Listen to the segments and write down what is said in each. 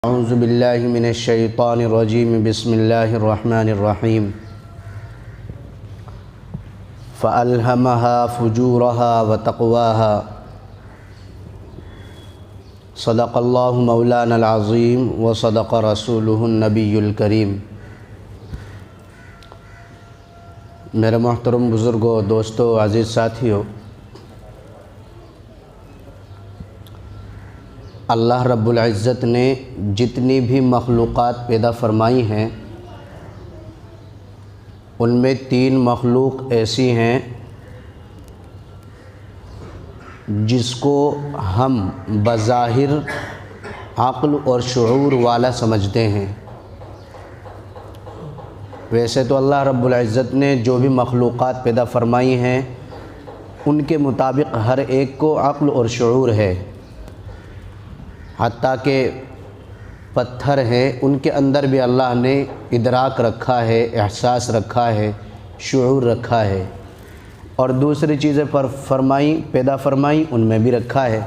اعوذ باللہ من الشیطان الرجیم بسم اللہ الرحمن الرحیم فألہمہا فجورہا وتقواہا صدق اللہ مولانا العظیم وصدق رسولہ النبی الکریم۔ میرے محترم بزرگوں، دوستوں، عزیز ساتھیوں، اللہ رب العزت نے جتنی بھی مخلوقات پیدا فرمائی ہیں ان میں 3 مخلوق ایسی ہیں جس کو ہم بظاہر عقل اور شعور والا سمجھتے ہیں۔ ویسے تو اللہ رب العزت نے جو بھی مخلوقات پیدا فرمائی ہیں ان کے مطابق ہر ایک کو عقل اور شعور ہے، حتیٰ کہ پتھر ہیں ان کے اندر بھی اللہ نے ادراک رکھا ہے، احساس رکھا ہے، شعور رکھا ہے، اور دوسری چیزیں پیدا فرمائی ان میں بھی رکھا ہے۔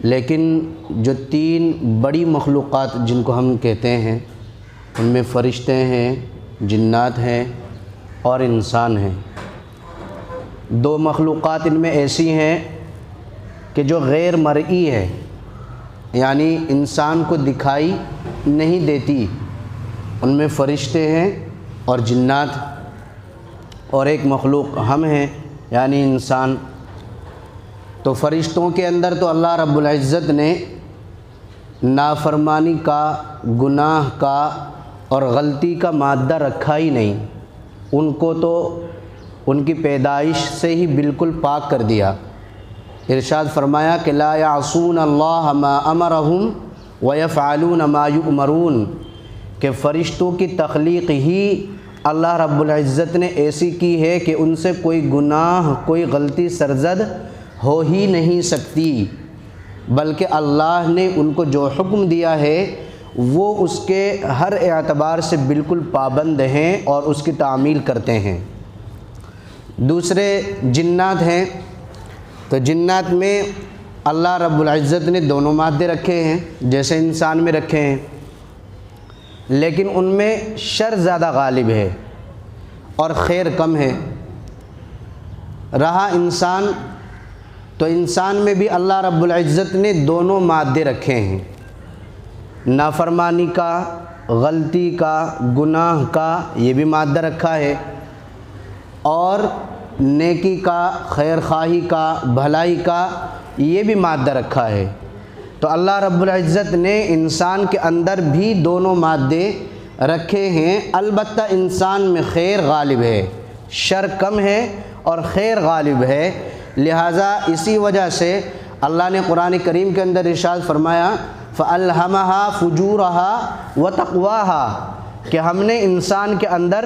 لیکن جو 3 بڑی مخلوقات جن کو ہم کہتے ہیں ان میں فرشتے ہیں، جنات ہیں اور انسان ہیں۔ 2 مخلوقات ان میں ایسی ہیں کہ جو غیر مرئی ہے، یعنی انسان کو دکھائی نہیں دیتی، ان میں فرشتے ہیں اور جنات، اور ایک مخلوق ہم ہیں یعنی انسان۔ تو فرشتوں کے اندر تو اللہ رب العزت نے نافرمانی کا، گناہ کا اور غلطی کا مادہ رکھا ہی نہیں، ان کو تو ان کی پیدائش سے ہی بالکل پاک کر دیا۔ ارشاد فرمایا کہ لا یعصون اللہ ما امرہم ویفعلون ما یؤمرون، کہ فرشتوں کی تخلیق ہی اللہ رب العزت نے ایسی کی ہے کہ ان سے کوئی گناہ، کوئی غلطی سرزد ہو ہی نہیں سکتی، بلکہ اللہ نے ان کو جو حکم دیا ہے وہ اس کے ہر اعتبار سے بالکل پابند ہیں اور اس کی تعمیل کرتے ہیں۔ دوسرے جنات ہیں، تو جنات میں اللہ رب العزت نے دونوں مادے رکھے ہیں جیسے انسان میں رکھے ہیں، لیکن ان میں شر زیادہ غالب ہے اور خیر کم ہے۔ رہا انسان، تو انسان میں بھی اللہ رب العزت نے دونوں مادے رکھے ہیں، نافرمانی کا، غلطی کا، گناہ کا یہ بھی مادہ رکھا ہے، اور نیکی کا، خیر خواہی کا، بھلائی کا یہ بھی مادہ رکھا ہے۔ تو اللہ رب العزت نے انسان کے اندر بھی دونوں مادے رکھے ہیں، البتہ انسان میں خیر غالب ہے، شر کم ہے اور خیر غالب ہے۔ لہٰذا اسی وجہ سے اللہ نے قرآن کریم کے اندر ارشاد فرمایا فَأَلْهَمَهَا فُجُورَهَا وَتَقْوَاهَا، کہ ہم نے انسان کے اندر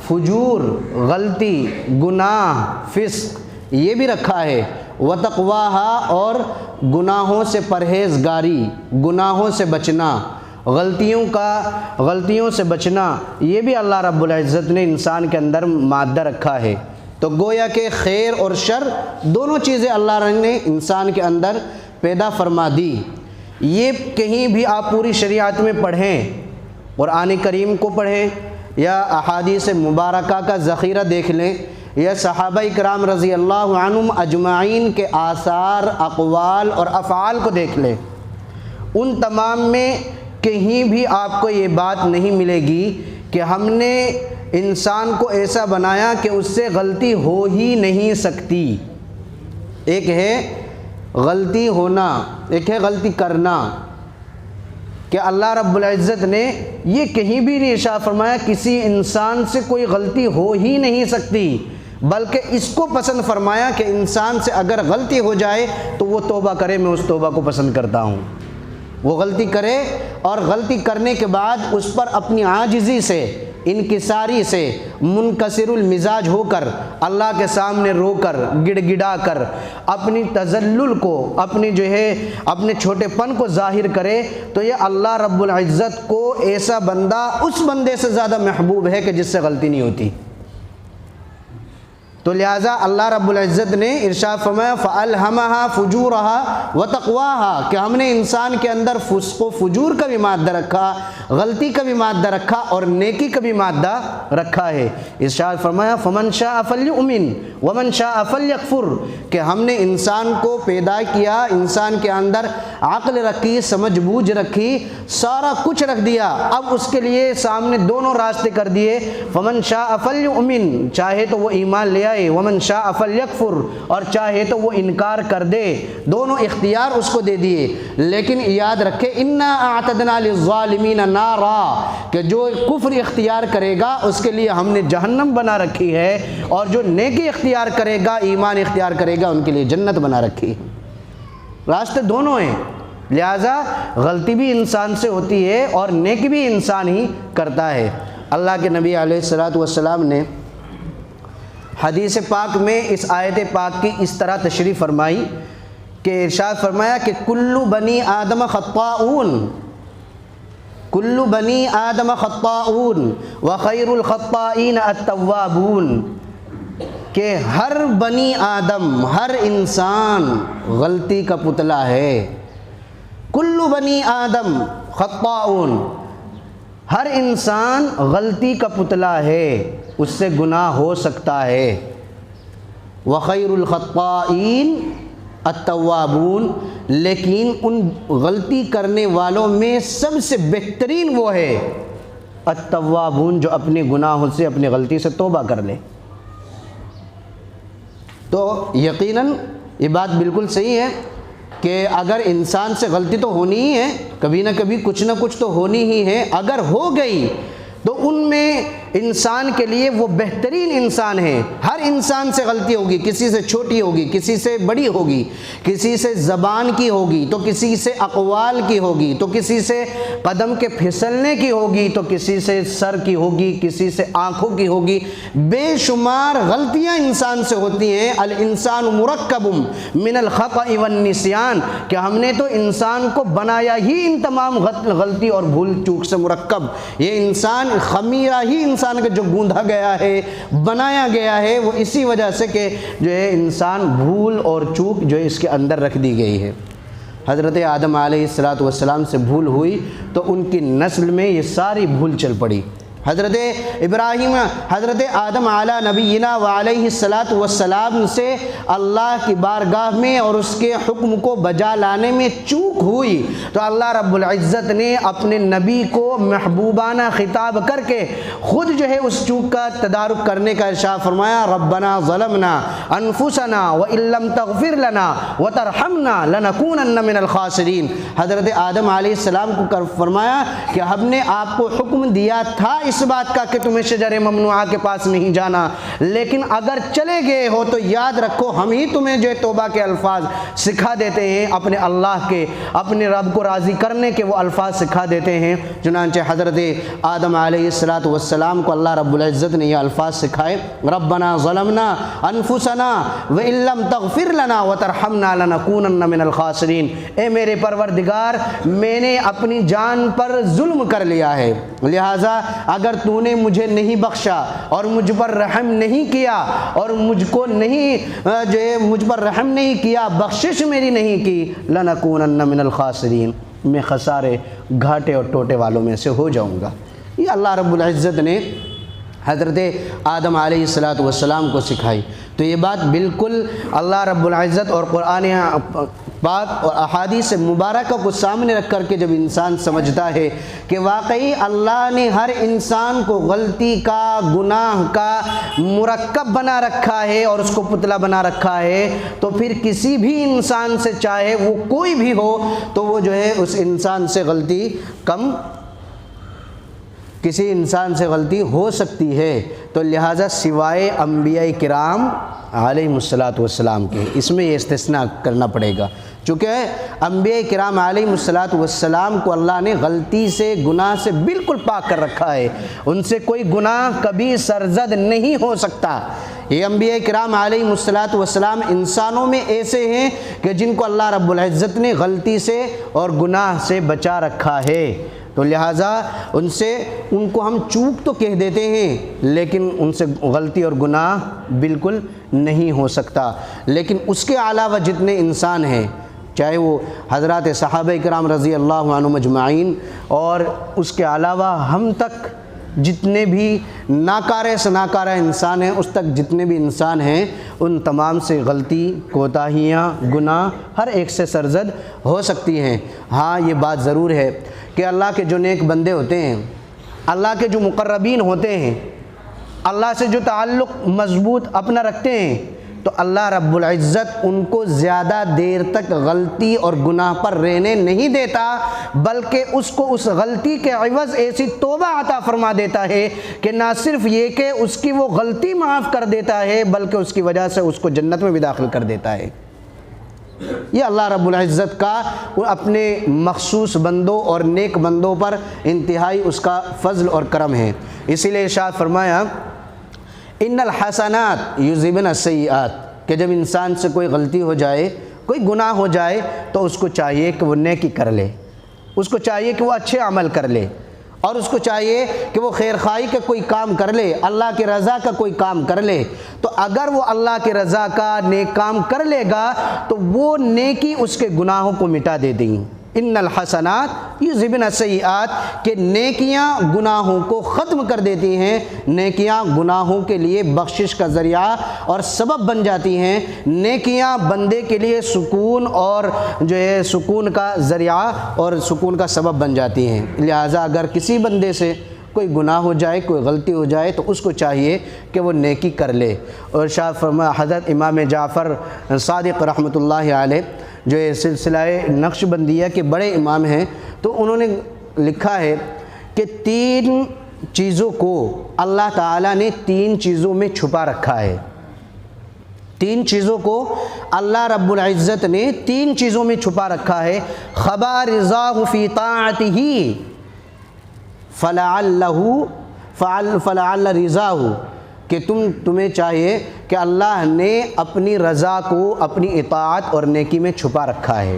فجور، غلطی، گناہ، فسق یہ بھی رکھا ہے، وَتَقْوَاهَا، اور گناہوں سے پرہیزگاری، گناہوں سے بچنا، غلطیوں سے بچنا، یہ بھی اللہ رب العزت نے انسان کے اندر مادہ رکھا ہے۔ تو گویا کہ خیر اور شر دونوں چیزیں اللہ نے انسان کے اندر پیدا فرما دی۔ یہ کہیں بھی آپ پوری شریعت میں پڑھیں، قرآن کریم کو پڑھیں یا احادیث مبارکہ کا ذخیرہ دیکھ لیں یا صحابہ کرام رضی اللہ عنہم اجمعین کے آثار، اقوال اور افعال کو دیکھ لیں، ان تمام میں کہیں بھی آپ کو یہ بات نہیں ملے گی کہ ہم نے انسان کو ایسا بنایا کہ اس سے غلطی ہو ہی نہیں سکتی۔ ایک ہے غلطی ہونا، ایک ہے غلطی کرنا، کہ اللہ رب العزت نے یہ کہیں بھی نہیں ارشاد فرمایا کسی انسان سے کوئی غلطی ہو ہی نہیں سکتی، بلکہ اس کو پسند فرمایا کہ انسان سے اگر غلطی ہو جائے تو وہ توبہ کرے، میں اس توبہ کو پسند کرتا ہوں۔ وہ غلطی کرے اور غلطی کرنے کے بعد اس پر اپنی عاجزی سے، انکساری سے، منکسر المزاج ہو کر اللہ کے سامنے رو کر، گڑ گڑا کر اپنی تذلل کو، اپنے چھوٹے پن کو ظاہر کرے، تو یہ اللہ رب العزت کو ایسا بندہ اس بندے سے زیادہ محبوب ہے کہ جس سے غلطی نہیں ہوتی۔ تو لہٰذا اللہ رب العزت نے ارشاد فرمایا فَأَلْهَمَهَا فُجُورَهَا وَتَقْوَاهَا کہ ہم نے انسان کے اندر فسق و فجور کا بھی مادہ رکھا، غلطی کا بھی مادہ رکھا اور نیکی کا بھی مادہ رکھا ہے۔ ارشاد فرمایا فَمَنْ شَاءَ فَلْيُؤْمِنْ وَمَنْ شَاءَ فَلْيَكْفُرْ کہ ہم نے انسان کو پیدا کیا، انسان کے اندر عقل رکھی، سمجھ بوجھ رکھی، سارا کچھ رکھ دیا، اب اس کے لیے سامنے دونوں راستے کر دیے۔ فَمَنْ شَاءَ فَلْيُؤْمِنْ چاہے تو وہ ایمان لے آئے، وَمَنْ شَاءَ فَلْيَكْفُرْ اور چاہے تو وہ انکار کر دے، دونوں اختیار اس کو دے دیے۔ لیکن یاد رکھے اِنَّا أَعْتَدْنَا لِلظَّالِمِينَ نَارًا کہ جو کفر اختیار کرے گا اس کے لیے ہم نے جہنم بنا رکھی ہے، اور جو نیکی اختیار کرے گا، ایمان اختیار کرے گا، ان کے لیے جنت بنا رکھی ہے۔ راستے دونوں ہیں، لہٰذا غلطی بھی انسان سے ہوتی ہے اور نیکی بھی انسان ہی کرتا ہے۔ اللہ کے نبی علیہ الصلوۃ والسلام نے حدیث پاک میں اس آیت پاک کی اس طرح تشریح فرمائی کہ ارشاد فرمایا کہ کل بنی آدم خطاؤون، کل بنی آدم خطاؤون وخیر الخطائین التوابون کہ ہر بنی آدم، ہر انسان غلطی کا پتلا ہے۔ کل بنی آدم خطاؤون ہر انسان غلطی کا پتلا ہے، اس سے گناہ ہو سکتا ہے۔ وخیر الخطائین التوابون لیکن ان غلطی کرنے والوں میں سب سے بہترین وہ ہے التوابون جو اپنے گناہوں سے، اپنی غلطی سے توبہ کر لے۔ تو یقیناً یہ بات بالکل صحیح ہے کہ اگر انسان سے غلطی تو ہونی ہی ہے، کبھی نہ کبھی کچھ نہ کچھ تو ہونی ہی ہے، اگر ہو گئی تو ان میں انسان کے لیے وہ بہترین انسان ہے۔ ہر انسان سے غلطی ہوگی، کسی سے چھوٹی ہوگی، کسی سے بڑی ہوگی، کسی سے زبان کی ہوگی تو کسی سے اقوال کی ہوگی، تو کسی سے قدم کے پھسلنے کی ہوگی، تو کسی سے سر کی ہوگی، کسی سے آنکھوں کی ہوگی۔ بے شمار غلطیاں انسان سے ہوتی ہیں۔ الانسان مرکب من الخطأ والنسیان کہ ہم نے تو انسان کو بنایا ہی ان تمام غلطی اور بھول چوک سے مرکب۔ یہ انسان خمیرہ ہی انسان کا جو گوندھا گیا ہے، بنایا گیا ہے، وہ اسی وجہ سے کہ جو ہے انسان بھول اور چوک جو ہے اس کے اندر رکھ دی گئی ہے۔ حضرت آدم علیہ السلام سے بھول ہوئی تو ان کی نسل میں یہ ساری بھول چل پڑی۔ حضرت ابراہیم، حضرت آدم علی نبینا وعلیہ السلام سے اللہ کی بارگاہ میں اور اس کے حکم کو بجا لانے میں چوک ہوئی تو اللہ رب العزت نے اپنے نبی کو محبوبانہ خطاب کر کے خود جو ہے اس چوک کا تدارک کرنے کا ارشاد فرمایا ربنا ظلمنا انفسنا وان لم تغفر لنا وترحمنا لنکونن من الخاسرین۔ حضرت آدم علیہ السلام کو فرمایا کہ ہم نے آپ کو حکم دیا تھا اس بات کا کہ تمہیں شجر ممنوعہ کے پاس نہیں جانا، لیکن اگر چلے گئے ہو تو یاد رکھو ہم ہی تمہیں جو توبہ کے الفاظ سکھا دیتے ہیں، اپنے اللہ کے، اپنے رب کو راضی کرنے کے وہ الفاظ سکھا دیتے ہیں۔ چنانچہ حضرت آدم علیہ السلام کو اللہ رب العزت نے یہ الفاظ سکھائے ربنا ظلمنا انفسنا وان لم تغفر لنا وترحمنا لنکونن من الخاسرین۔ اے میرے پروردگار میں نے اپنی جان پر ظلم کر لیا ہے، لہٰذا اگر تو نے مجھے نہیں بخشا اور مجھ پر رحم نہیں کیا اور مجھ کو نہیں جو ہے مجھ پر رحم نہیں کیا، بخشش میری نہیں کی، لنکونن من الخاسرین، میں خسارے، گھاٹے اور ٹوٹے والوں میں سے ہو جاؤں گا۔ یہ اللہ رب العزت نے حضرت آدم علیہ السلام کو سکھائی۔ تو یہ بات بالکل اللہ رب العزت اور قرآن پاک اور احادیث مبارکہ کو سامنے رکھ کر کے جب انسان سمجھتا ہے کہ واقعی اللہ نے ہر انسان کو غلطی کا، گناہ کا مرکب بنا رکھا ہے اور اس کو پتلا بنا رکھا ہے، تو پھر کسی بھی انسان سے چاہے وہ کوئی بھی ہو تو وہ جو ہے اس انسان سے غلطی کسی انسان سے غلطی ہو سکتی ہے۔ تو لہٰذا سوائے انبیاء کرام علیہ السلام کے، اس میں یہ استثناء کرنا پڑے گا، چونکہ انبیاء کرام علیہ السلام کو اللہ نے غلطی سے، گناہ سے بالکل پاک کر رکھا ہے، ان سے کوئی گناہ کبھی سرزد نہیں ہو سکتا۔ یہ انبیاء کرام علیہ السلام انسانوں میں ایسے ہیں کہ جن کو اللہ رب العزت نے غلطی سے اور گناہ سے بچا رکھا ہے۔ تو لہٰذا ان کو ہم چوک تو کہہ دیتے ہیں لیکن ان سے غلطی اور گناہ بالکل نہیں ہو سکتا۔ لیکن اس کے علاوہ جتنے انسان ہیں، چاہے وہ حضرات صحابہ کرام رضی اللہ عنہم اجمعین اور اس کے علاوہ ہم تک جتنے بھی ناکارہ سے ناکارہ انسان ہیں، اس تک جتنے بھی انسان ہیں، ان تمام سے غلطی، کوتاہیاں، گناہ ہر ایک سے سرزد ہو سکتی ہیں۔ ہاں یہ بات ضرور ہے کہ اللہ کے جو نیک بندے ہوتے ہیں، اللہ کے جو مقربین ہوتے ہیں، اللہ سے جو تعلق مضبوط اپنا رکھتے ہیں، تو اللہ رب العزت ان کو زیادہ دیر تک غلطی اور گناہ پر رہنے نہیں دیتا، بلکہ اس کو اس غلطی کے عوض ایسی توبہ عطا فرما دیتا ہے کہ نہ صرف یہ کہ اس کی وہ غلطی معاف کر دیتا ہے، بلکہ اس کی وجہ سے اس کو جنت میں بھی داخل کر دیتا ہے۔ یہ اللہ رب العزت کا اپنے مخصوص بندوں اور نیک بندوں پر انتہائی اس کا فضل اور کرم ہے۔ اسی لیے ارشاد فرمایا ان الحسنات یذہبن السیئات، کہ جب انسان سے کوئی غلطی ہو جائے، کوئی گناہ ہو جائے، تو اس کو چاہیے کہ وہ نیکی کر لے، اس کو چاہیے کہ وہ اچھے عمل کر لے، اور اس کو چاہیے کہ وہ خیر خواہی کا کوئی کام کر لے، اللہ کی رضا کا کوئی کام کر لے۔ تو اگر وہ اللہ کی رضا کا نیک کام کر لے گا تو وہ نیکی اس کے گناہوں کو مٹا دے دیں۔ ان الحسنات یذہبن السیئات، کہ نیکیاں گناہوں کو ختم کر دیتی ہیں، نیکیاں گناہوں کے لیے بخشش کا ذریعہ اور سبب بن جاتی ہیں، نیکیاں بندے کے لیے سکون اور جو ہے سکون کا ذریعہ اور سکون کا سبب بن جاتی ہیں۔ لہٰذا اگر کسی بندے سے کوئی گناہ ہو جائے، کوئی غلطی ہو جائے، تو اس کو چاہیے کہ وہ نیکی کر لے۔ اور ارشاد فرمایا حضرت امام جعفر صادق رحمۃ اللہ علیہ جو یہ سلسلہ نقش بندیہ کے بڑے امام ہیں، تو انہوں نے لکھا ہے کہ 3 چیزوں کو اللہ تعالیٰ نے 3 چیزوں میں چھپا رکھا ہے۔ 3 چیزوں کو اللہ رب العزت نے 3 چیزوں میں چھپا رکھا ہے۔ خبا رضاہ فی طاعتہ فلعل رضاہ، کہ تمہیں چاہیے کہ اللہ نے اپنی رضا کو اپنی اطاعت اور نیکی میں چھپا رکھا ہے۔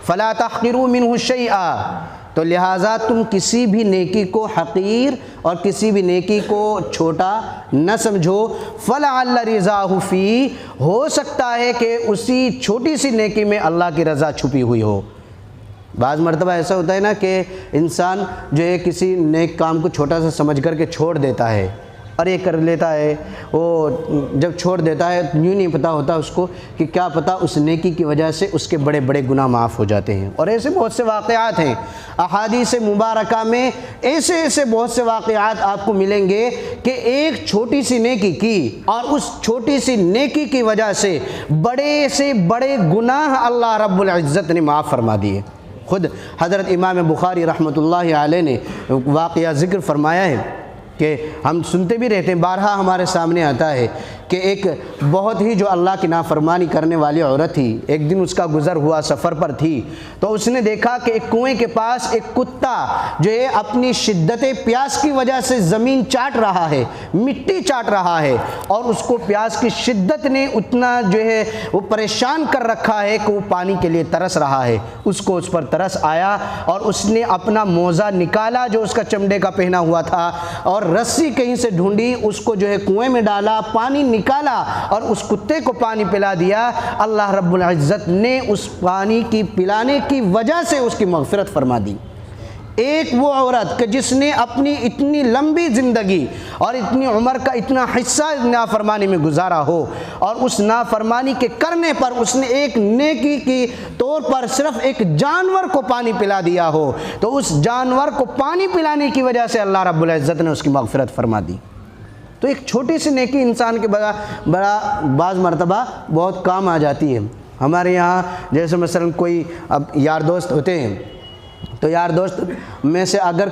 فلا تحقروا منہ شیئا، تو لہٰذا تم کسی بھی نیکی کو حقیر اور کسی بھی نیکی کو چھوٹا نہ سمجھو۔ فلعل رضاہ فی، ہو سکتا ہے کہ اسی چھوٹی سی نیکی میں اللہ کی رضا چھپی ہوئی ہو۔ بعض مرتبہ ایسا ہوتا ہے نا کہ انسان جو ہے کسی نیک کام کو چھوٹا سا سمجھ کر کے چھوڑ دیتا ہے اور یہ کر لیتا ہے، وہ جب چھوڑ دیتا ہے یوں نہیں پتہ ہوتا اس کو کہ کیا پتہ اس نیکی کی وجہ سے اس کے بڑے بڑے گناہ معاف ہو جاتے ہیں۔ اور ایسے بہت سے واقعات ہیں احادیث مبارکہ میں، ایسے بہت سے واقعات آپ کو ملیں گے کہ ایک چھوٹی سی نیکی کی اور اس چھوٹی سی نیکی کی وجہ سے بڑے سے بڑے گناہ اللہ رب العزت نے معاف فرما دیے۔ خود حضرت امام بخاری رحمۃ اللہ علیہ نے واقعہ ذکر فرمایا ہے کہ ہم سنتے بھی رہتے ہیں، بارہا ہمارے سامنے آتا ہے کہ ایک بہت ہی جو اللہ کی نافرمانی کرنے والی عورت تھی، ایک دن اس کا گزر ہوا، سفر پر تھی، تو اس نے دیکھا کہ ایک کنویں کے پاس ایک کتا جو ہے اپنی شدت پیاس کی وجہ سے زمین چاٹ رہا ہے، مٹی چاٹ رہا ہے، اور اس کو پیاس کی شدت نے اتنا جو ہے وہ پریشان کر رکھا ہے کہ وہ پانی کے لیے ترس رہا ہے۔ اس کو اس پر ترس آیا اور اس نے اپنا موزہ نکالا جو اس کا چمڑے کا پہنا ہوا تھا، اور رسی کہیں سے ڈھونڈی، اس کو جو ہے کنویں میں ڈالا، پانی نکالا اور اس کتے کو پانی پلا دیا۔ اللہ رب العزت نے اس پانی کی پلانے کی وجہ سے اس کی مغفرت فرما دی۔ ایک وہ عورت کہ جس نے اپنی اتنی لمبی زندگی اور اتنی عمر کا اتنا حصہ نافرمانی میں گزارا ہو، اور اس نافرمانی کے کرنے پر اس نے ایک نیکی کی طور پر صرف ایک جانور کو پانی پلا دیا ہو، تو اس جانور کو پانی پلانے کی وجہ سے اللہ رب العزت نے اس کی مغفرت فرما دی۔ تو ایک چھوٹی سی نیکی انسان کے بڑا بعض مرتبہ بہت کام آ جاتی ہے۔ ہمارے یہاں جیسے مثلا کوئی اب یار دوست ہوتے ہیں، تو یار دوست میں سے اگر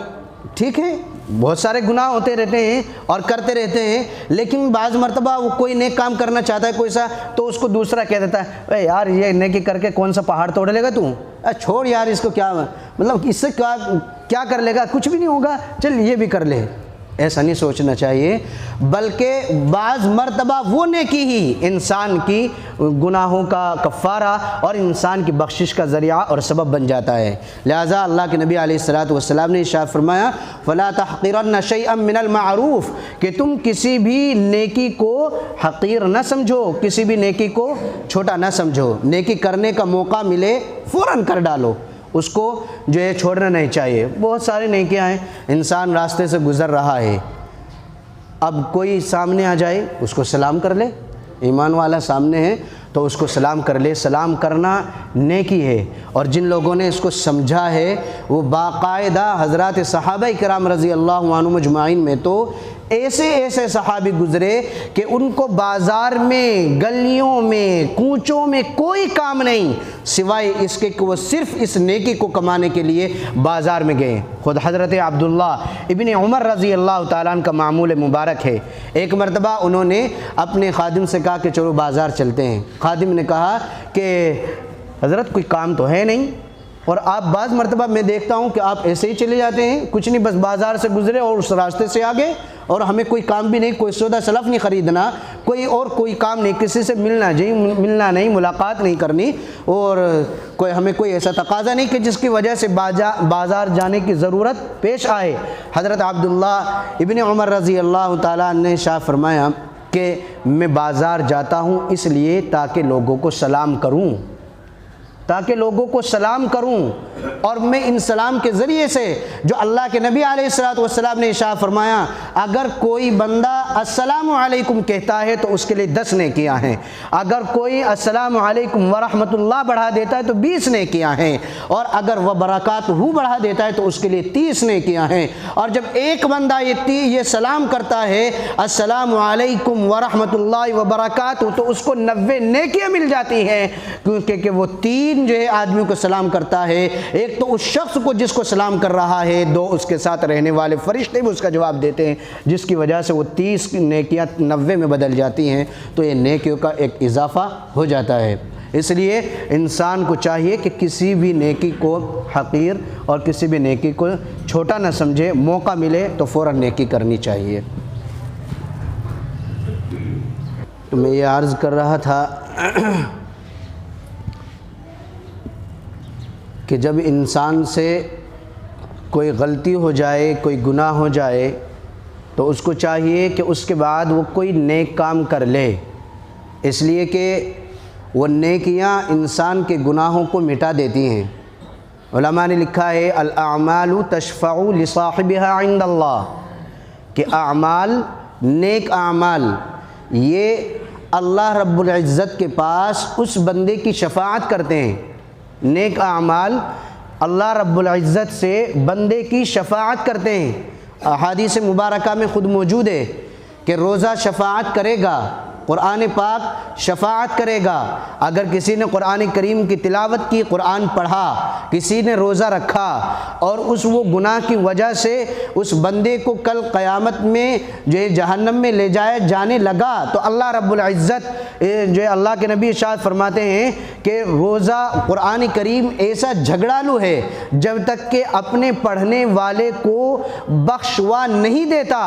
ٹھیک ہے بہت سارے گناہ ہوتے رہتے ہیں اور کرتے رہتے ہیں، لیکن بعض مرتبہ وہ کوئی نیک کام کرنا چاہتا ہے کوئی سا، تو اس کو دوسرا کہہ دیتا ہے اے یار یہ نیکی کر کے کون سا پہاڑ توڑ لے گا تو، چھوڑ یار اس کو، کیا مطلب اس سے کیا کر لے گا، کچھ بھی نہیں ہوگا، چل یہ بھی کر لے۔ ایسا نہیں سوچنا چاہیے، بلکہ بعض مرتبہ وہ نیکی ہی انسان کی گناہوں کا کفارہ اور انسان کی بخشش کا ذریعہ اور سبب بن جاتا ہے۔ لہٰذا اللہ کے نبی علیہ الصلوۃ والسلام نے ارشاد فرمایا فَلَا تَحْقِرَنَّ شَيْئًا مِّنَ الْمَعْرُوفِ کہ تم کسی بھی نیکی کو حقیر نہ سمجھو، کسی بھی نیکی کو چھوٹا نہ سمجھو۔ نیکی کرنے کا موقع ملے فوراً کر ڈالو، اس کو جو ہے چھوڑنا نہیں چاہیے۔ بہت سارے نیکیاں ہیں، انسان راستے سے گزر رہا ہے، اب کوئی سامنے آ جائے اس کو سلام کر لے، ایمان والا سامنے ہے تو اس کو سلام کر لے۔ سلام کرنا نیکی ہے، اور جن لوگوں نے اس کو سمجھا ہے وہ باقاعدہ حضرات صحابہ کرام رضی اللہ عنہم اجمعین میں تو ایسے صحابی گزرے کہ ان کو بازار میں، گلیوں میں، کوچوں میں کوئی کام نہیں سوائے اس کے کہ وہ صرف اس نیکی کو کمانے کے لیے بازار میں گئے۔ خود حضرت عبداللہ ابن عمر رضی اللہ تعالیٰ عنہ کا معمول مبارک ہے، ایک مرتبہ انہوں نے اپنے خادم سے کہا کہ چلو بازار چلتے ہیں۔ خادم نے کہا کہ حضرت کوئی کام تو ہے نہیں، اور آپ بعض مرتبہ میں دیکھتا ہوں کہ آپ ایسے ہی چلے جاتے ہیں، کچھ نہیں بس بازار سے گزرے اور اس راستے سے آگے، اور ہمیں کوئی کام بھی نہیں، کوئی سودا سلف نہیں خریدنا، کوئی کام نہیں، کسی سے ملنا نہیں، ملاقات نہیں کرنی، اور ہمیں کوئی ایسا تقاضا نہیں کہ جس کی وجہ سے بازار جانے کی ضرورت پیش آئے۔ حضرت عبداللہ ابن عمر رضی اللہ تعالیٰ نے ارشاد فرمایا کہ میں بازار جاتا ہوں اس لیے تاکہ لوگوں کو سلام کروں، اور میں ان سلام کے ذریعے سے جو اللہ کے نبی علیہ الصلوۃ والسلام نے ارشاد فرمایا اگر کوئی بندہ السلام علیکم کہتا ہے تو اس کے لیے 10 نیکیاں ہیں، اگر کوئی السلام علیکم ورحمۃ اللہ بڑھا دیتا ہے تو 20 نیکیاں ہیں، اور اگر وہ برکاتہ بڑھا دیتا ہے تو اس کے لیے 30 نیکیاں ہیں۔ اور جب ایک بندہ یہ سلام کرتا ہے السلام علیکم ورحمۃ اللہ وبرکاتہ تو اس کو 90 نیکیاں مل جاتی ہیں، کیونکہ وہ 3 جو ہے آدمیوں کو سلام کرتا ہے، ایک تو اس شخص کو جس کو سلام کر رہا ہے، 2 اس کے ساتھ رہنے والے فرشتے بھی اس کا جواب دیتے ہیں، جس کی وجہ سے وہ 30 نیکیاں 90 میں بدل جاتی ہیں، تو یہ نیکیوں کا ایک اضافہ ہو جاتا ہے۔ اس لیے انسان کو چاہیے کہ کسی بھی نیکی کو حقیر اور کسی بھی نیکی کو چھوٹا نہ سمجھے، موقع ملے تو فوراً نیکی کرنی چاہیے۔ تو میں یہ عرض کر رہا تھا کہ جب انسان سے کوئی غلطی ہو جائے، کوئی گناہ ہو جائے، تو اس کو چاہیے کہ اس کے بعد وہ کوئی نیک کام کر لے، اس لیے کہ وہ نیکیاں انسان کے گناہوں کو مٹا دیتی ہیں۔ علماء نے لکھا ہے الاعمال تشفع لصاحبها عند اللہ، کہ اعمال، نیک اعمال یہ اللہ رب العزت کے پاس اس بندے کی شفاعت کرتے ہیں۔ نیک اعمال اللہ رب العزت سے بندے کی شفاعت کرتے ہیں۔ احادیث مبارکہ میں خود موجود ہے کہ روزہ شفاعت کرے گا، قرآن پاک شفاعت کرے گا۔ اگر کسی نے قرآن کریم کی تلاوت کی، قرآن پڑھا، کسی نے روزہ رکھا اور وہ گناہ کی وجہ سے اس بندے کو کل قیامت میں جو ہے جہنم میں لے جانے لگا، تو اللہ رب العزت جو ہے اللہ کے نبی ارشاد فرماتے ہیں کہ روزہ قرآن کریم ایسا جھگڑالو ہے جب تک کہ اپنے پڑھنے والے کو بخشوا نہیں دیتا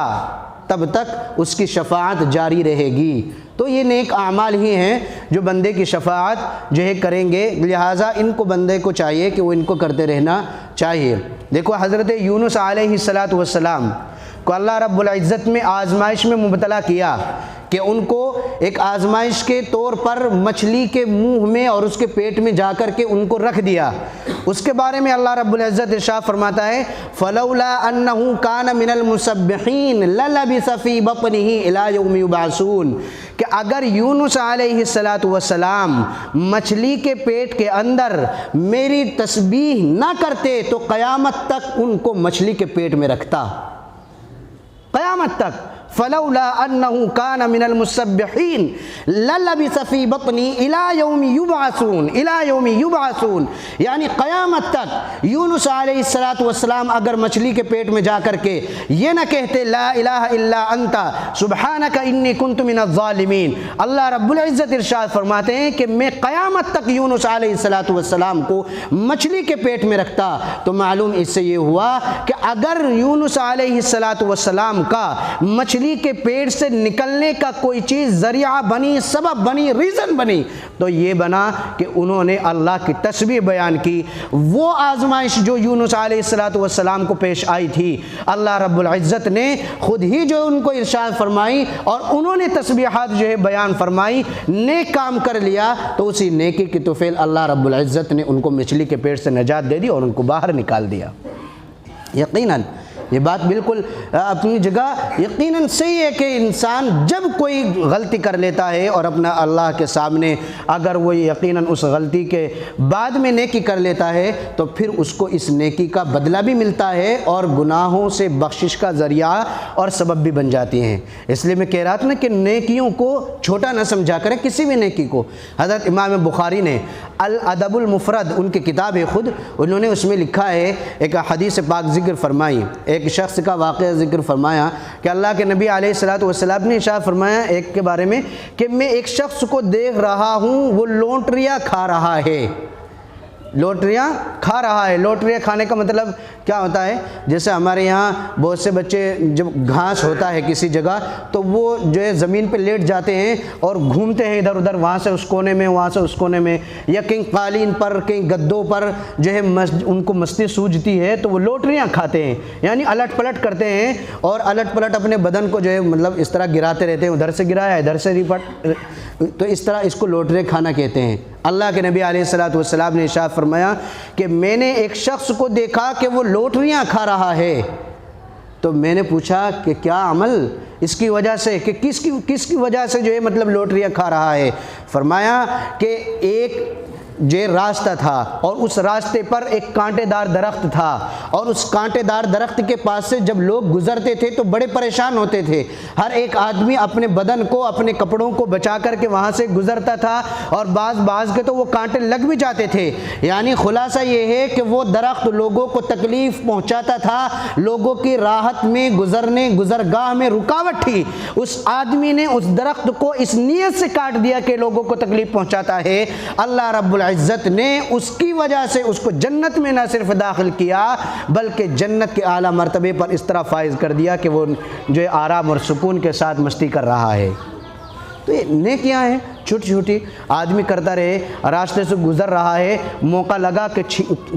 تب تک اس کی شفاعت جاری رہے گی۔ تو یہ نیک اعمال ہی ہیں جو بندے کی شفاعت جو ہے کریں گے، لہٰذا ان کو بندے کو چاہیے کہ وہ ان کو کرتے رہنا چاہیے۔ دیکھو حضرت یونس علیہ السلام کو اللہ رب العزت میں آزمائش میں مبتلا کیا کہ ان کو ایک آزمائش کے طور پر مچھلی کے منہ میں اور اس کے پیٹ میں جا کر کے ان کو رکھ دیا۔ اس کے بارے میں اللہ رب العزت ارشاد فرماتا ہے فَلَوْلَا أَنَّهُ كَانَ مِنَ الْمُسَبِّحِينَ لَلَبِثَ فِي بَطْنِهِ إِلَى يَوْمِ يُبْعَثُونَ، کہ اگر یونس علیہ السلام مچھلی کے پیٹ کے اندر میری تسبیح نہ کرتے تو قیامت تک ان کو مچھلی کے پیٹ میں رکھتا، قیامت تک۔ فلولا انہ کان من المسبحین للبث فی بطنی الی یوم یبعثون یعنی قیامت تک یونس علیہ السلام اگر مچھلی کے پیٹ میں جا کر کے یہ نہ کہتے لا الہ الا انت سبحانک انی کنت من الظالمین، اللہ رب العزت ارشاد فرماتے ہیں کہ میں قیامت تک یونس علیہ السلام کو مچھلی کے پیٹ میں رکھتا، تو معلوم اس سے یہ ہوا کہ اگر یونس علیہ السلام کا مچھلی کے پیٹ سے نکلنے کا کوئی چیز ذریعہ بنی، سبب بنی، ریزن بنی، تو یہ بنا کہ انہوں نے اللہ کی تسبیح بیان کی۔ وہ آزمائش جو یونس علیہ السلام کو پیش آئی تھی، اللہ رب العزت نے خود ہی جو ان کو ارشاد فرمائی اور انہوں نے تسبیحات جو ہے بیان فرمائی، نیک کام کر لیا، تو اسی نیکی کی توفیل اللہ رب العزت نے ان کو مچھلی کے پیٹ سے نجات دے دی اور ان کو باہر نکال دیا۔ یقیناً یہ بات بالکل اپنی جگہ یقیناً صحیح ہے کہ انسان جب کوئی غلطی کر لیتا ہے اور اپنا اللہ کے سامنے اگر وہ یقیناً اس غلطی کے بعد میں نیکی کر لیتا ہے تو پھر اس کو اس نیکی کا بدلہ بھی ملتا ہے اور گناہوں سے بخشش کا ذریعہ اور سبب بھی بن جاتی ہیں۔ اس لیے میں کہہ رہا تھا نا کہ نیکیوں کو چھوٹا نہ سمجھا کریں، کسی بھی نیکی کو۔ حضرت امام بخاری نے الادب المفرد ان کی کتاب ہے خود، انہوں نے اس میں لکھا ہے، ایک حدیث پاک ذکر فرمائی، ایک شخص کا واقعہ ذکر فرمایا کہ اللہ کے نبی علیہ السلام نے ارشاد فرمایا ایک کے بارے میں کہ میں ایک شخص کو دیکھ رہا ہوں وہ لوٹریاں کھا رہا ہے۔ لوٹریاں کھا رہا ہے، لوٹریاں کھانے کا مطلب کیا ہوتا ہے؟ جیسے ہمارے یہاں بہت سے بچے جب گھاس ہوتا ہے کسی جگہ تو وہ جو ہے زمین پہ لیٹ جاتے ہیں اور گھومتے ہیں ادھر ادھر، وہاں سے اس کونے میں، وہاں سے اس کونے میں، یا کہیں قالین پر، کہیں گدوں پر جو ہے ان کو مستی سوجتی ہے تو وہ لوٹریاں کھاتے ہیں، یعنی الٹ پلٹ کرتے ہیں اور الٹ پلٹ اپنے بدن کو جو ہے مطلب اس طرح گراتے رہتے ہیں، ادھر سے گرایا ادھر سے ریپٹ، تو اس طرح اس کو لوٹرے کھانا کہتے ہیں۔ اللہ کے نبی علیہ السلام نے ارشاد فرمایا کہ میں نے ایک شخص کو دیکھا کہ وہ لوٹریاں کھا رہا ہے، تو میں نے پوچھا کہ کیا عمل اس کی وجہ سے، کہ کس کی وجہ سے جو ہے مطلب لوٹریاں کھا رہا ہے؟ فرمایا کہ ایک جو راستہ تھا اور اس راستے پر ایک کانٹے دار درخت تھا، اور اس کانٹے دار درخت کے پاس سے جب لوگ گزرتے تھے تو بڑے پریشان ہوتے تھے، ہر ایک آدمی اپنے بدن کو، اپنے کپڑوں کو بچا کر کے وہاں سے گزرتا تھا، اور بعض کے تو وہ کانٹے لگ بھی جاتے تھے۔ یعنی خلاصہ یہ ہے کہ وہ درخت لوگوں کو تکلیف پہنچاتا تھا، لوگوں کی راحت میں، گزرگاہ میں رکاوٹ تھی۔ اس آدمی نے اس درخت کو اس نیت سے کاٹ دیا کہ لوگوں کو تکلیف پہنچاتا ہے، اللہ رب العزت نے اس کی وجہ سے اس کو جنت میں نہ صرف داخل کیا بلکہ جنت کے اعلیٰ مرتبے پر اس طرح فائز کر دیا کہ وہ جو آرام اور سکون کے ساتھ مستی کر رہا ہے۔ تو یہ نیکیاں ہیں چھوٹی چھوٹی، آدمی کرتا رہے، راستے سے گزر رہا ہے، موقع لگا کہ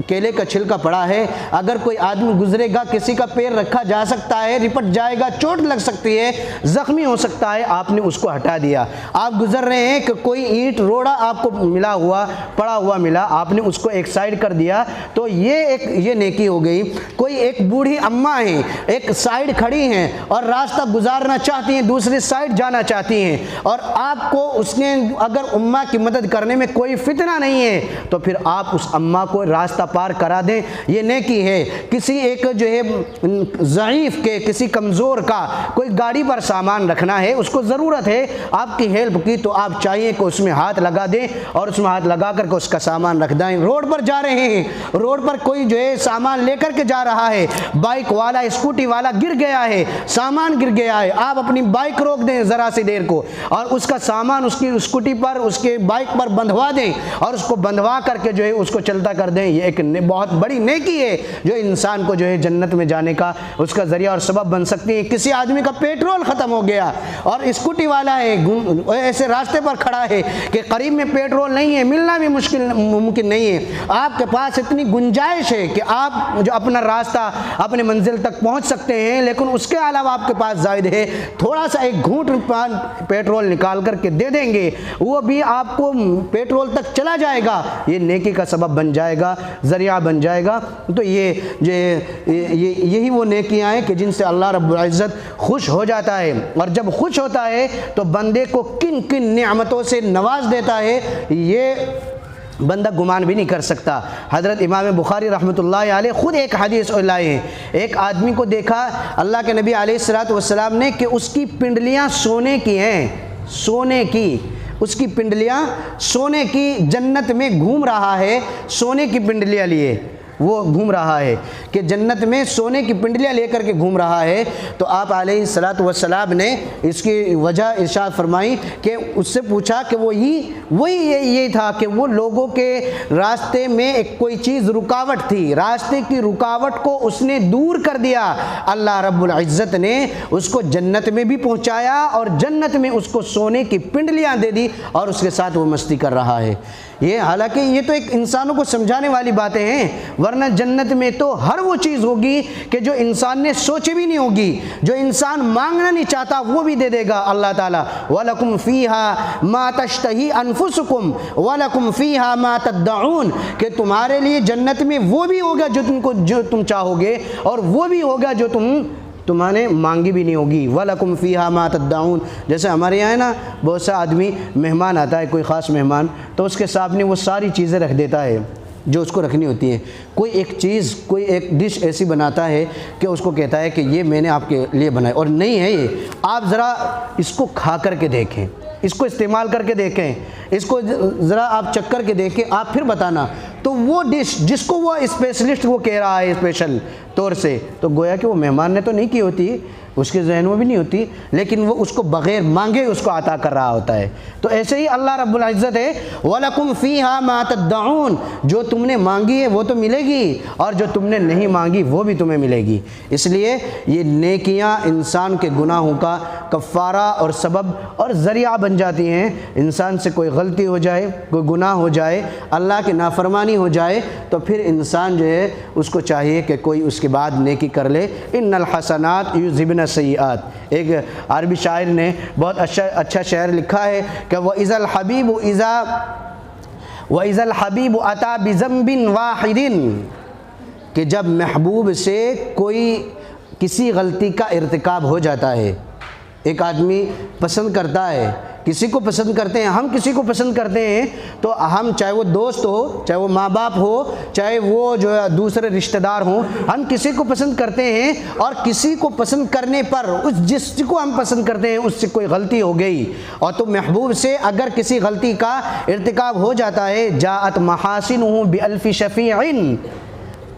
کیلے کا چھلکا پڑا ہے، اگر کوئی آدمی گزرے گا، کسی کا پیر رکھا جا سکتا ہے، رپٹ جائے گا، چوٹ لگ سکتی ہے، زخمی ہو سکتا ہے، آپ نے اس کو ہٹا دیا۔ آپ گزر رہے ہیں کہ کوئی اینٹ روڑا آپ کو پڑا ہوا ملا، آپ نے اس کو ایک سائیڈ کر دیا، تو یہ نیکی ہو گئی۔ کوئی ایک بوڑھی اماں ہیں، ایک سائیڈ کھڑی ہیں اور راستہ گزارنا چاہتی ہیں، دوسری سائیڈ جانا چاہتی ہیں، اور آپ کو اس نے اگر اماں کی مدد کرنے میں کوئی فتنہ نہیں ہے تو پھر آپ اس اماں کو راستہ پار کرا دیں، یہ نیکی ہے۔ کسی ایک جو ہے ضعیف کے، کسی کمزور کا کوئی گاڑی پر سامان رکھنا ہے، اس کو ضرورت ہے، آپ کی ہیلپ کی، تو آپ چاہیے کہ اس میں ہاتھ لگا دیں اور اس میں ہاتھ لگا کر کے اس کا سامان رکھ دیں۔ روڈ پر جا رہے ہیں، روڈ پر کوئی جو ہے سامان لے کر کے جا رہا ہے، بائک والا، اسکوٹی والا گر گیا ہے، سامان گر گیا ہے، آپ اپنی بائک روک دیں ذرا سی دیر کو اور اس کا سامان اس کی اسکوٹی پر، اس کے بائک پر بندھوا دیں اور اس کو بندھوا کر کے جو ہے اس کو چلتا کر دیں۔ یہ ایک بہت بڑی نیکی ہے جو انسان کو جو ہے جنت میں جانے کا اس کا ذریعہ اور سبب بن سکتی ہے۔ کسی آدمی کا پیٹرول ختم ہو گیا اور اسکوٹی والا ہے ایسے راستے پر کھڑا ہے کہ قریب میں پیٹرول نہیں ہے، ملنا بھی ممکن نہیں ہے، آپ کے پاس اتنی گنجائش ہے کہ آپ جو اپنا راستہ اپنے منزل تک پہنچ سکتے ہیں، لیکن اس کے علاوہ آپ کے پاس زائد ہے، تھوڑا سا ایک گھونٹ پیٹرول نکال کر کے دے دیں گے، وہ بھی آپ کو پیٹرول تک چلا جائے گا، یہ نیکی کا سبب بن جائے گا، ذریعہ بن جائے گا۔ تو یہی وہ نیکیاں ہیں کہ جن سے اللہ رب العزت خوش ہو جاتا ہے، اور جب خوش ہوتا ہے تو بندے کو کن کن نعمتوں سے نواز دیتا ہے، یہ بندہ گمان بھی نہیں کر سکتا۔ حضرت امام بخاری رحمۃ اللہ علیہ خود ایک حدیث لائے ہیں، ایک آدمی کو دیکھا اللہ کے نبی علیہ الصلوۃ والسلام نے کہ اس کی پنڈلیاں سونے کی ہیں، سونے کی، اس کی پنڈلیاں سونے کی، جنت میں گھوم رہا ہے، سونے کی پنڈلیاں لیے وہ گھوم رہا ہے، کہ جنت میں سونے کی پنڈلیاں لے کر کے گھوم رہا ہے۔ تو آپ علیہ الصلوۃ والسلام نے اس کی وجہ ارشاد فرمائی کہ اس سے پوچھا کہ وہی یہ تھا کہ وہ لوگوں کے راستے میں ایک کوئی چیز رکاوٹ تھی، راستے کی رکاوٹ کو اس نے دور کر دیا، اللہ رب العزت نے اس کو جنت میں بھی پہنچایا اور جنت میں اس کو سونے کی پنڈلیاں دے دی اور اس کے ساتھ وہ مستی کر رہا ہے۔ یہ حالانکہ یہ تو ایک انسانوں کو سمجھانے والی باتیں ہیں، ورنہ جنت میں تو ہر وہ چیز ہوگی کہ جو انسان نے سوچی بھی نہیں ہوگی، جو انسان مانگنا نہیں چاہتا وہ بھی دے دے گا اللہ تعالیٰ۔ وَلَكُمْ فِيهَا مَا تَشْتَهِي أَنفُسُكُمْ وَلَكُمْ فِيهَا مَا تَدَّعُونَ، کہ تمہارے لیے جنت میں وہ بھی ہوگا جو تم چاہو گے، اور وہ بھی ہوگا جو تمہارے مانگی بھی نہیں ہوگی۔ وَلَكُمْ فِيهَا مَا تَدَّعُونَ، جیسے ہمارے یہاں ہے نا، بہت سا آدمی مہمان آتا ہے، کوئی خاص مہمان، تو اس کے سامنے وہ ساری چیزیں رکھ دیتا ہے جو اس کو رکھنی ہوتی ہیں۔ کوئی ایک چیز، کوئی ایک ڈش ایسی بناتا ہے کہ اس کو کہتا ہے کہ یہ میں نے آپ کے لیے بنایا، اور نہیں ہے یہ، آپ ذرا اس کو کھا کر کے دیکھیں، اس کو استعمال کر کے دیکھیں، اس کو ذرا آپ چکھ کر کے دیکھیں، آپ پھر بتانا۔ تو وہ ڈش جس کو وہ اسپیشلسٹ وہ کہہ رہا ہے اسپیشل طور سے، تو گویا کہ وہ مہمان نے تو نہیں کی ہوتی، اس کے ذہن میں بھی نہیں ہوتی، لیکن وہ اس کو بغیر مانگے اس کو عطا کر رہا ہوتا ہے۔ تو ایسے ہی اللہ رب العزت ہے، وَلَكُمْ فِيهَا مَا تَدَّعُونَ، جو تم نے مانگی ہے وہ تو ملے گی، اور جو تم نے نہیں مانگی وہ بھی تمہیں ملے گی۔ اس لیے یہ نیکیاں انسان کے گناہوں کا کفارہ اور سبب اور ذریعہ بن جاتی ہیں۔ انسان سے کوئی غلطی ہو جائے، کوئی گناہ ہو جائے، اللہ کی نافرمانی ہو جائے، تو پھر انسان جو ہے اس کو چاہیے کہ کوئی اس کے بعد نیکی کر لے۔ ان الحسنات یذہبن السیئات، ایک عربی شاعر نے بہت اچھا شعر لکھا ہے کہ وَإِذَا الْحَبِيبُ أَتَى بِذَنْبٍ وَاحِدٍ، کہ جب محبوب سے کوئی کسی غلطی کا ارتکاب ہو جاتا ہے، ایک آدمی پسند کرتا ہے، کسی کو پسند کرتے ہیں، ہم کسی کو پسند کرتے ہیں، تو ہم چاہے وہ دوست ہو، چاہے وہ ماں باپ ہو، چاہے وہ جو ہے دوسرے رشتہ دار ہوں، ہم کسی کو پسند کرتے ہیں، اور کسی کو پسند کرنے پر جس کو ہم پسند کرتے ہیں اس سے کوئی غلطی ہو گئی، اور تو محبوب سے اگر کسی غلطی کا ارتکاب ہو جاتا ہے، جاءت محاسنہ بألف شفیع،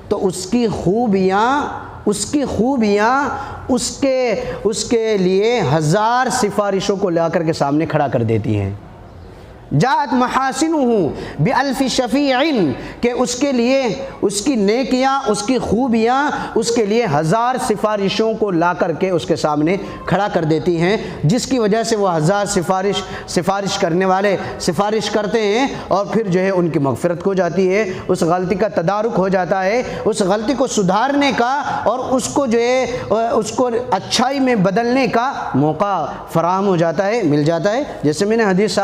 تو اس کی خوبیاں اس کے لیے ہزار سفارشوں کو لا کر کے سامنے کھڑا کر دیتی ہیں۔ جاءت محاسنہ بألف شفیع، کہ اس کے لیے اس کی نیکیاں، اس کی خوبیاں اس کے لیے ہزار سفارشوں کو لا کر کے اس کے سامنے کھڑا کر دیتی ہیں، جس کی وجہ سے وہ ہزار سفارش کرنے والے سفارش کرتے ہیں، اور پھر جو ہے ان کی مغفرت ہو جاتی ہے، اس غلطی کا تدارک ہو جاتا ہے، اس غلطی کو سدھارنے کا اور اس کو جو ہے اس کو اچھائی میں بدلنے کا موقع فراہم ہو جاتا ہے، مل جاتا ہے۔ جیسے میں نے حدیث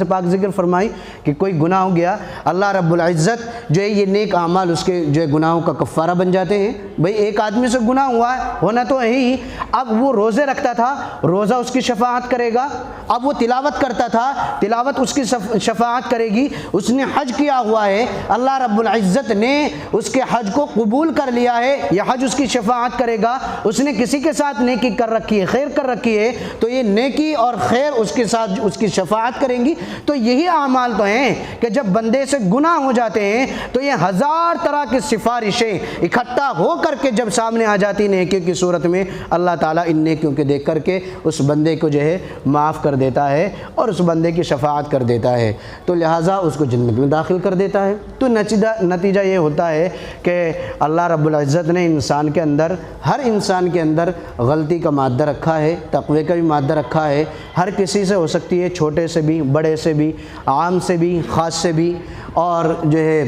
پاک ذکر فرمائی کہ کوئی گناہ ہو گیا، اللہ رب العزت جو ہے یہ نیک اعمال اس کے جو ہے گناہوں کا کفارہ بن جاتے ہیں۔ بھئی ایک آدمی سے گناہ ہوا ہے، ہونا تو ہے ہی، اب وہ روزے رکھتا تھا، روزہ اس کی شفاعت کرے گا، اب وہ تلاوت کرتا تھا، تلاوت اس کی شفاعت کرے گی، اس نے حج کیا ہوا ہے، اللہ رب العزت نے اس کے حج کو قبول کر لیا ہے، یہ حج اس کی شفاعت کرے گا، اس نے کسی کے ساتھ نیکی کر رکھی ہے، خیر کر رکھی ہے، تو یہ نیکی اور خیر اس کے ساتھ اس کی شفاعت کریں گی۔ تو یہی اعمال تو ہیں کہ جب بندے سے گناہ ہو جاتے ہیں تو یہ ہزار طرح کی سفارشیں اکٹھا ہو کر کے جب سامنے آ جاتی نیکیوں کی صورت میں، اللہ تعالیٰ ان نیکیوں کے دیکھ کر کے اس بندے کو جو ہے معاف کر دیتا ہے اور اس بندے کی شفاعت کر دیتا ہے، تو لہٰذا اس کو جنت میں داخل کر دیتا ہے۔ تو نتیجہ یہ ہوتا ہے کہ اللہ رب العزت نے انسان کے اندر، ہر انسان کے اندر غلطی کا مادہ رکھا ہے، تقوی کا بھی مادہ رکھا ہے، ہر کسی سے ہو سکتی ہے، چھوٹے سے بھی، بڑے سے بھی، عام سے بھی، خاص سے بھی، اور جو ہے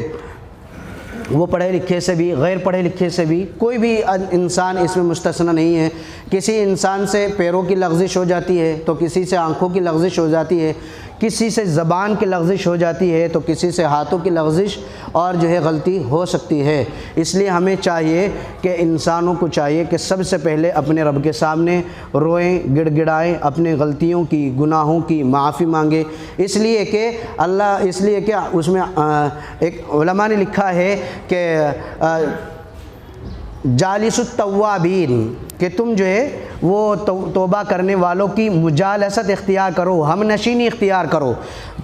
وہ پڑھے لکھے سے بھی، غیر پڑھے لکھے سے بھی، کوئی بھی انسان اس میں مستثنی نہیں ہے۔ کسی انسان سے پیروں کی لغزش ہو جاتی ہے تو کسی سے آنکھوں کی لغزش ہو جاتی ہے، کسی سے زبان کی لغزش ہو جاتی ہے تو کسی سے ہاتھوں کی لغزش اور جو ہے غلطی ہو سکتی ہے۔ اس لیے ہمیں چاہیے کہ انسانوں کو چاہیے کہ سب سے پہلے اپنے رب کے سامنے روئیں، گڑ گڑائیں، اپنے غلطیوں کی، گناہوں کی معافی مانگے، اس لیے کہ اس میں ایک علماء نے لکھا ہے کہ جالس التوابین، کہ تم جو ہے وہ توبہ کرنے والوں کی مجالست اختیار کرو، ہم نشینی اختیار کرو،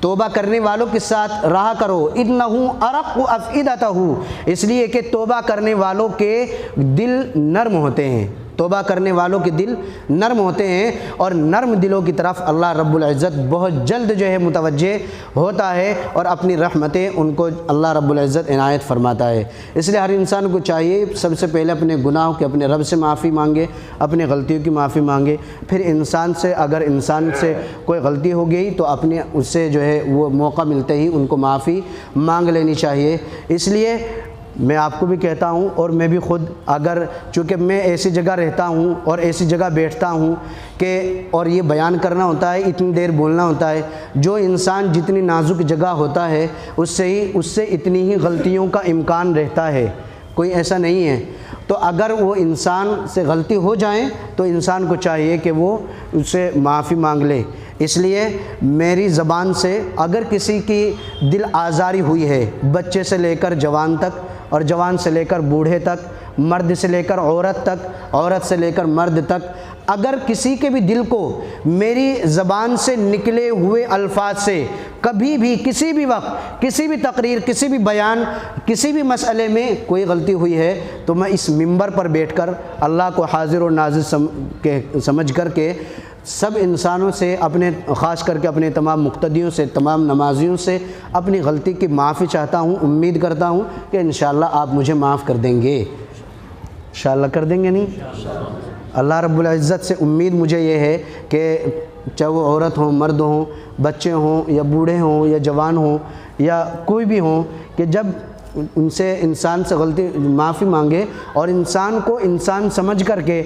توبہ کرنے والوں کے ساتھ رہا کرو۔ اِنَّهُ أَرَقُّ أَفْئِدَتَهُ، اس لیے کہ توبہ کرنے والوں کے دل نرم ہوتے ہیں، توبہ کرنے والوں کے دل نرم ہوتے ہیں، اور نرم دلوں کی طرف اللہ رب العزت بہت جلد جو ہے متوجہ ہوتا ہے اور اپنی رحمتیں ان کو اللہ رب العزت عنایت فرماتا ہے۔ اس لیے ہر انسان کو چاہیے سب سے پہلے اپنے گناہوں کی اپنے رب سے معافی مانگے، اپنے غلطیوں کی معافی مانگے، پھر اگر انسان سے کوئی غلطی ہو گئی تو اپنے اس سے جو ہے وہ موقع ملتے ہی ان کو معافی مانگ لینی چاہیے۔ اس لیے میں آپ کو بھی کہتا ہوں، اور میں بھی خود چونکہ میں ایسی جگہ رہتا ہوں اور ایسی جگہ بیٹھتا ہوں کہ اور یہ بیان کرنا ہوتا ہے، اتنی دیر بولنا ہوتا ہے، جو انسان جتنی نازک جگہ ہوتا ہے اس سے اتنی ہی غلطیوں کا امکان رہتا ہے، کوئی ایسا نہیں ہے۔ تو اگر وہ انسان سے غلطی ہو جائیں تو انسان کو چاہیے کہ وہ اس سے معافی مانگ لے۔ اس لیے میری زبان سے اگر کسی کی دل آزاری ہوئی ہے، بچے سے لے کر جوان تک، اور جوان سے لے کر بوڑھے تک، مرد سے لے کر عورت تک، عورت سے لے کر مرد تک، اگر کسی کے بھی دل کو میری زبان سے نکلے ہوئے الفاظ سے کبھی بھی کسی بھی وقت کسی بھی تقریر، کسی بھی بیان، کسی بھی مسئلے میں کوئی غلطی ہوئی ہے تو میں اس منبر پر بیٹھ کر اللہ کو حاضر و ناظر سمجھ کر کے سب انسانوں سے، خاص کر کے اپنے تمام مقتدیوں سے، تمام نمازیوں سے اپنی غلطی کی معافی چاہتا ہوں۔ امید کرتا ہوں کہ انشاءاللہ آپ مجھے معاف کر دیں گے، انشاءاللہ کر دیں گے نہیں؟ اللہ رب العزت سے امید مجھے یہ ہے کہ چاہے وہ عورت ہوں، مرد ہوں، بچے ہوں یا بوڑھے ہوں یا جوان ہوں یا کوئی بھی ہوں، کہ جب انسان سے غلطی معافی مانگے اور انسان کو انسان سمجھ کر کے،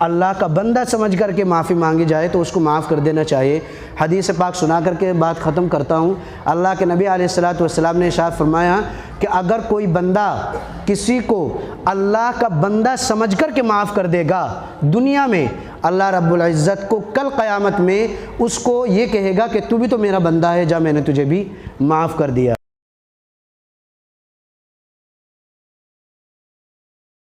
اللہ کا بندہ سمجھ کر کے معافی مانگی جائے تو اس کو معاف کر دینا چاہیے۔ حدیث پاک سنا کر کے بات ختم کرتا ہوں۔ اللہ کے نبی علیہ الصلوۃ نے ارشاد فرمایا کہ اگر کوئی بندہ کسی کو اللہ کا بندہ سمجھ کر کے معاف کر دے گا دنیا میں، اللہ رب العزت کو کل قیامت میں اس کو یہ کہے گا کہ تو بھی تو میرا بندہ ہے، جا میں نے تجھے بھی معاف کر دیا۔